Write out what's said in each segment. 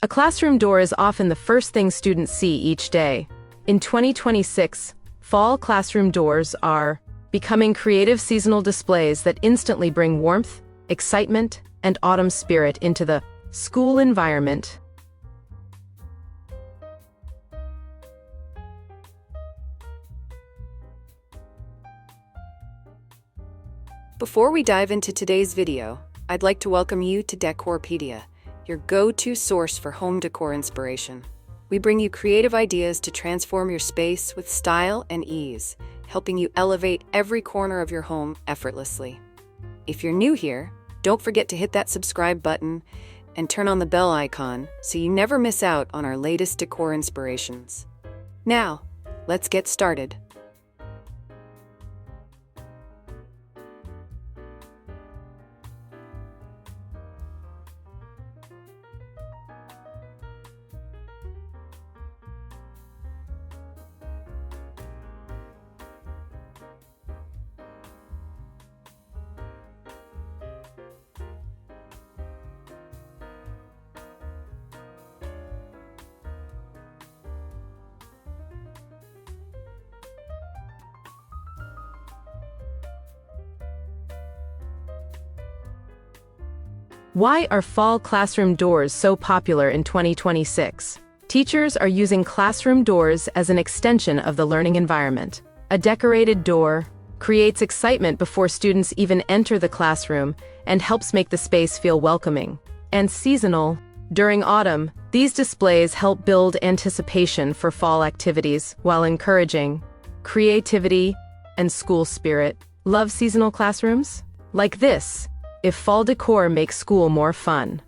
A classroom door is often the first thing students see each day. In 2026, fall classroom doors are becoming creative seasonal displays that instantly bring warmth, excitement, and autumn spirit into the school environment. Before we dive into today's video, I'd like to welcome you to Decorpediya, your go-to source for home decor inspiration. We bring you creative ideas to transform your space with style and ease, helping you elevate every corner of your home effortlessly. If you're new here, don't forget to hit that subscribe button and turn on the bell icon so you never miss out on our latest decor inspirations. Now, let's get started. Why are fall classroom doors so popular in 2026? Teachers are using classroom doors as an extension of the learning environment. A decorated door creates excitement before students even enter the classroom and helps make the space feel welcoming and seasonal. During autumn, these displays help build anticipation for fall activities while encouraging creativity and school spirit. Love seasonal classrooms? Like this, if fall decor makes school more fun.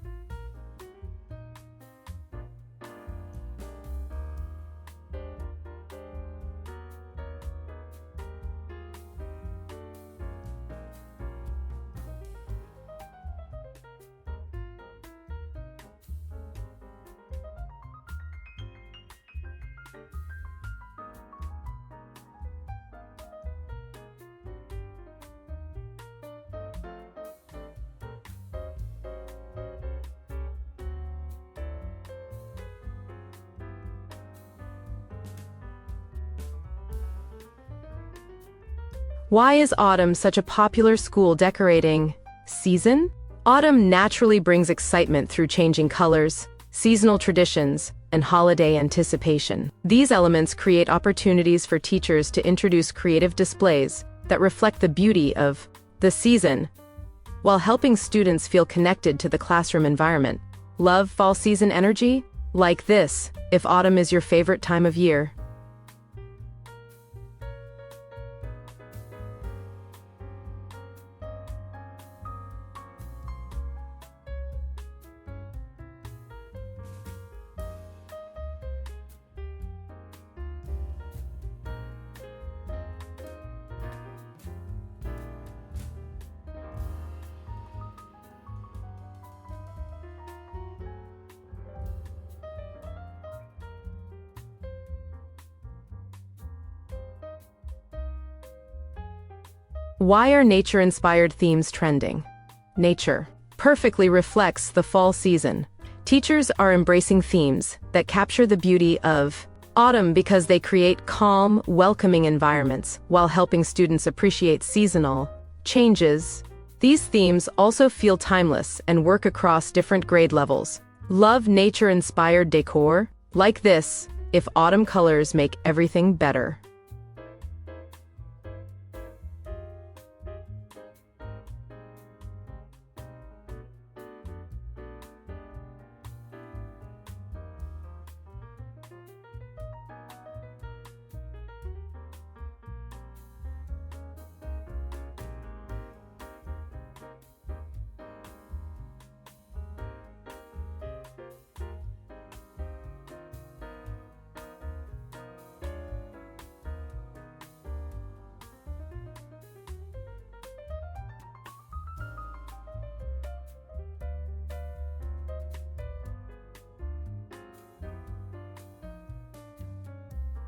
Why is autumn such a popular school decorating season? Autumn naturally brings excitement through changing colors, seasonal traditions, and holiday anticipation. These elements create opportunities for teachers to introduce creative displays that reflect the beauty of the season, while helping students feel connected to the classroom environment. Love fall season energy? Like this, if autumn is your favorite time of year. Why are nature-inspired themes trending? Nature perfectly reflects the fall season. Teachers are embracing themes that capture the beauty of autumn because they create calm, welcoming environments while helping students appreciate seasonal changes. These themes also feel timeless and work across different grade levels. Love nature-inspired decor? Like this, if autumn colors make everything better.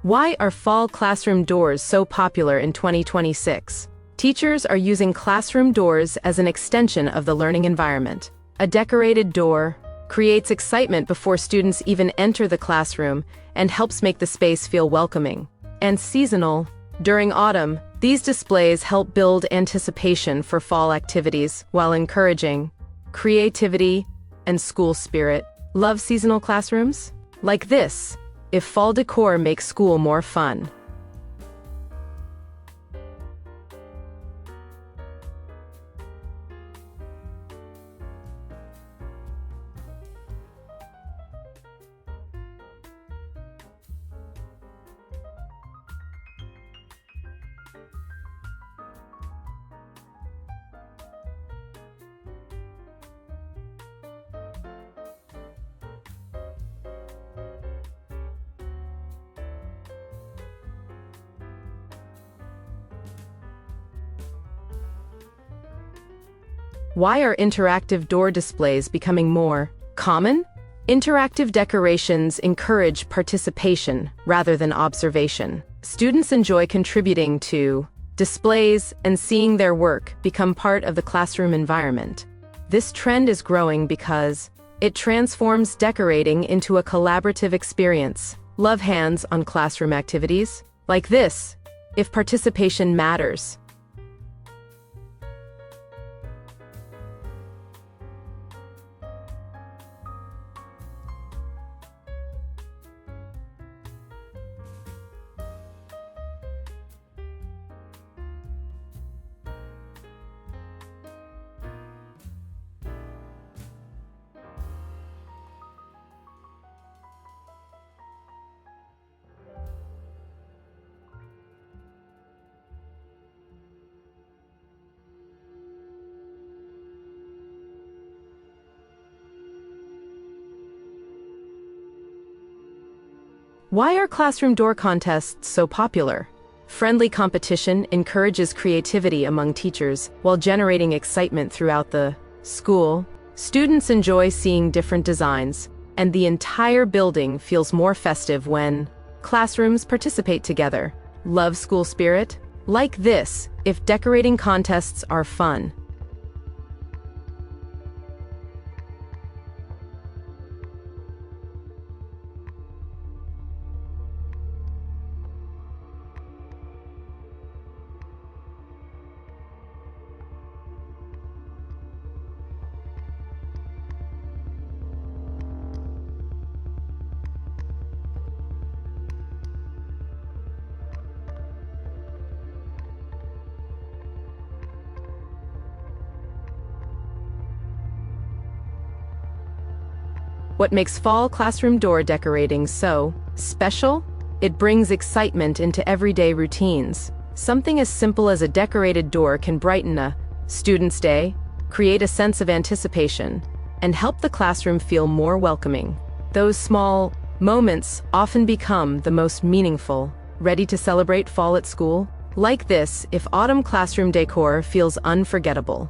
Why are fall classroom doors so popular in 2026? Teachers are using classroom doors as an extension of the learning environment. A decorated door creates excitement before students even enter the classroom, and helps make the space feel welcoming. And seasonal. During autumn, these displays help build anticipation for fall activities while encouraging creativity and school spirit. Love seasonal classrooms? Like this, if fall decor makes school more fun. Why are interactive door displays becoming more common? Interactive decorations encourage participation rather than observation. Students enjoy contributing to displays and seeing their work become part of the classroom environment. This trend is growing because it transforms decorating into a collaborative experience. Love hands on classroom activities? Like this, if participation matters. Why are classroom door contests so popular? Friendly competition encourages creativity among teachers while generating excitement throughout the school. Students enjoy seeing different designs, and the entire building feels more festive when classrooms participate together. Love school spirit? Like this, if decorating contests are fun. What makes fall classroom door decorating so special? It brings excitement into everyday routines. Something as simple as a decorated door can brighten a student's day, create a sense of anticipation, and help the classroom feel more welcoming. Those small moments often become the most meaningful. Ready to celebrate fall at school? Like this, if autumn classroom decor feels unforgettable.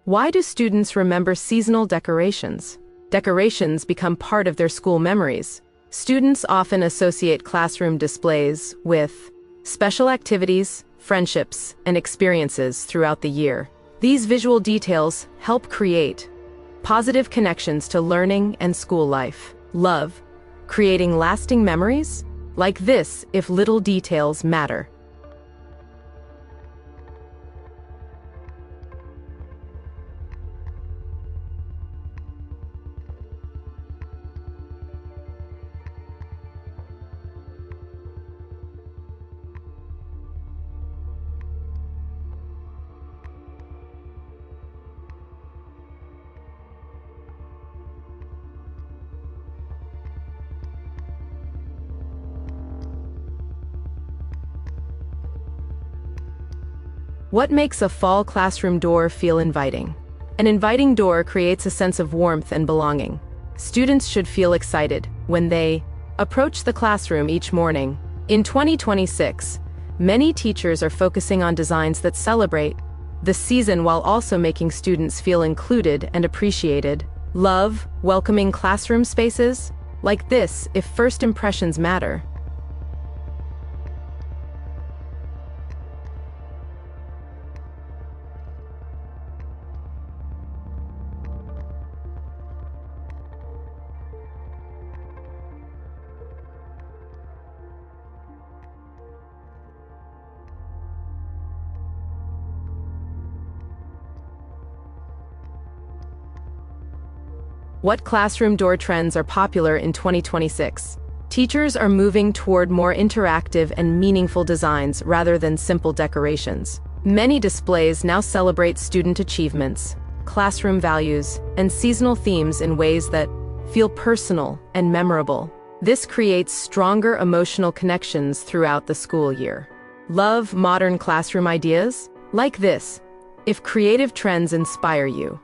Why do students remember seasonal decorations? Decorations become part of their school memories. Students often associate classroom displays with special activities, friendships, and experiences throughout the year. These visual details help create positive connections to learning and school life. Love, creating lasting memories? Like this, if little details matter. What makes a fall classroom door feel inviting? An inviting door creates a sense of warmth and belonging. Students should feel excited when they approach the classroom each morning. In 2026, many teachers are focusing on designs that celebrate the season while also making students feel included and appreciated. Love welcoming classroom spaces like this if first impressions matter. What classroom door trends are popular in 2026? Teachers are moving toward more interactive and meaningful designs rather than simple decorations. Many displays now celebrate student achievements, classroom values, and seasonal themes in ways that feel personal and memorable. This creates stronger emotional connections throughout the school year. Love modern classroom ideas? Like this, if creative trends inspire you.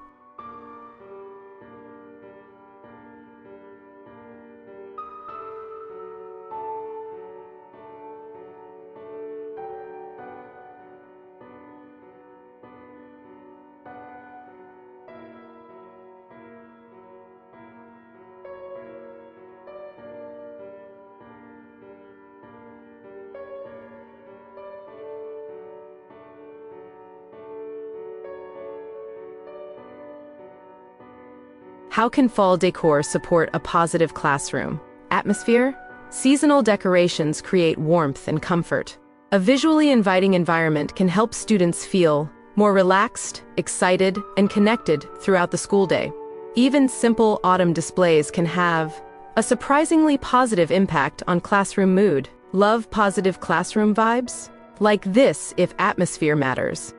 How can fall decor support a positive classroom atmosphere? Seasonal decorations create warmth and comfort. A visually inviting environment can help students feel more relaxed, excited, and connected throughout the school day. Even simple autumn displays can have a surprisingly positive impact on classroom mood. Love positive classroom vibes? Like this if atmosphere matters.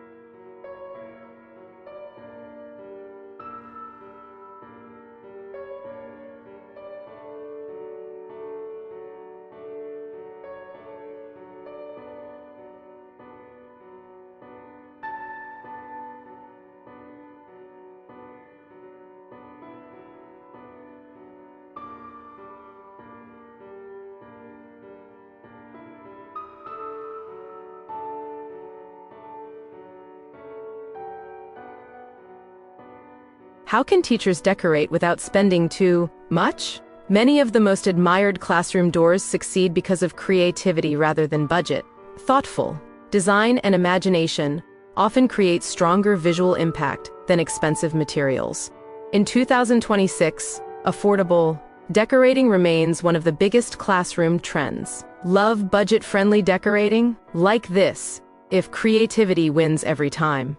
How can teachers decorate without spending too much? Many of the most admired classroom doors succeed because of creativity rather than budget. Thoughtful design and imagination often create stronger visual impact than expensive materials. In 2026, affordable decorating remains one of the biggest classroom trends. Love budget-friendly decorating? Like this, if creativity wins every time.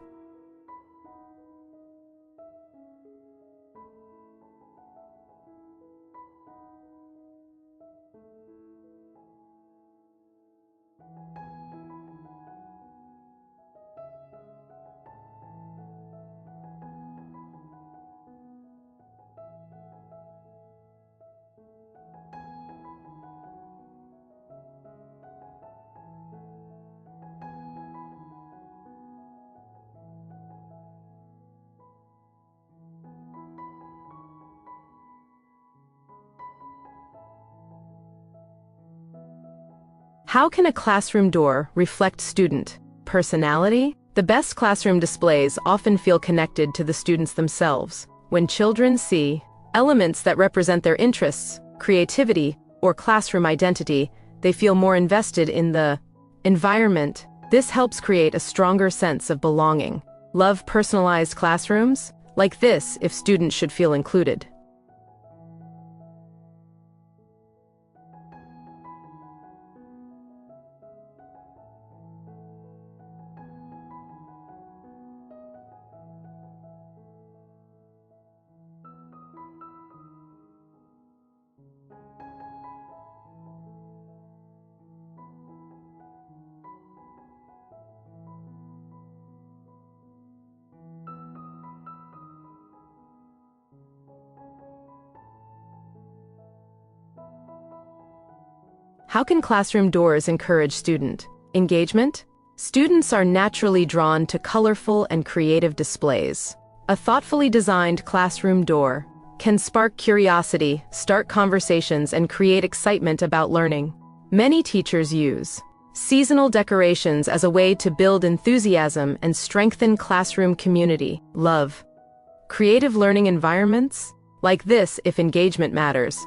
How can a classroom door reflect student personality? The best classroom displays often feel connected to the students themselves. When children see elements that represent their interests, creativity, or classroom identity, they feel more invested in the environment. This helps create a stronger sense of belonging. Love personalized classrooms? Like this if students should feel included. How can classroom doors encourage student engagement? Students are naturally drawn to colorful and creative displays. A thoughtfully designed classroom door can spark curiosity, start conversations, and create excitement about learning. Many teachers use seasonal decorations as a way to build enthusiasm and strengthen classroom community. Love creative learning environments like this if engagement matters.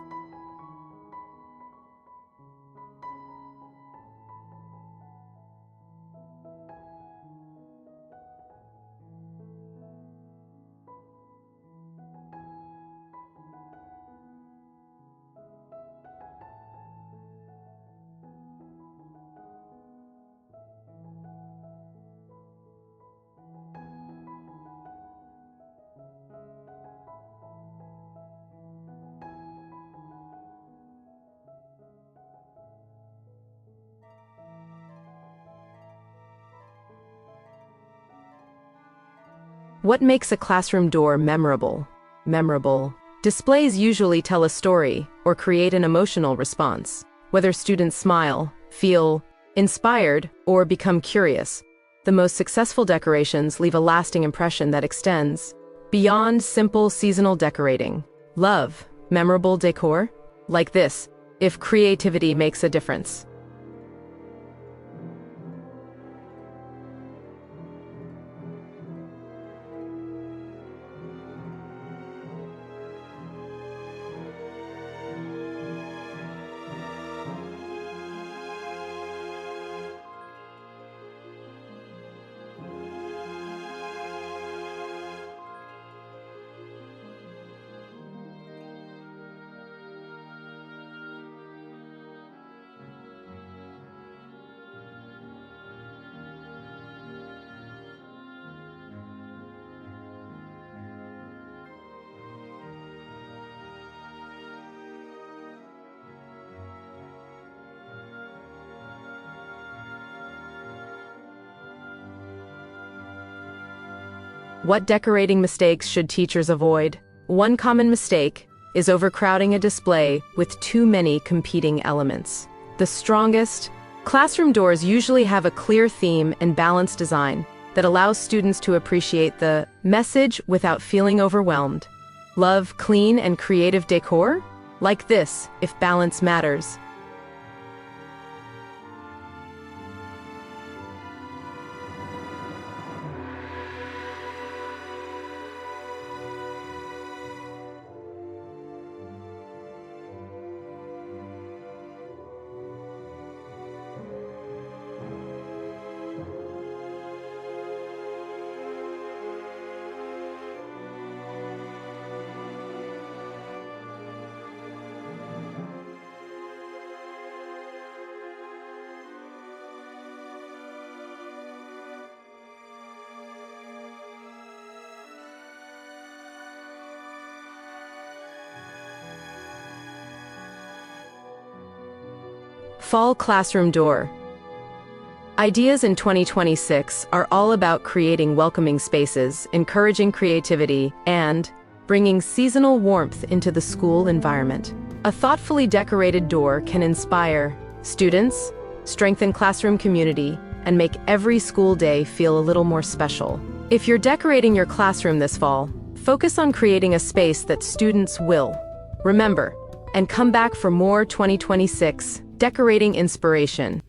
What makes a classroom door memorable? Displays usually tell a story or create an emotional response. Whether students smile, feel inspired, or become curious, the most successful decorations leave a lasting impression that extends beyond simple seasonal decorating. Love memorable decor like this if creativity makes a difference. What decorating mistakes should teachers avoid? One common mistake is overcrowding a display with too many competing elements. The strongest classroom doors usually have a clear theme and balanced design that allows students to appreciate the message without feeling overwhelmed. Love clean and creative decor? Like this, if balance matters. Fall classroom door. Ideas in 2026 are all about creating welcoming spaces, encouraging creativity, and bringing seasonal warmth into the school environment. A thoughtfully decorated door can inspire students, strengthen classroom community, and make every school day feel a little more special. If you're decorating your classroom this fall, focus on creating a space that students will remember, and come back for more 2026 decorating inspiration.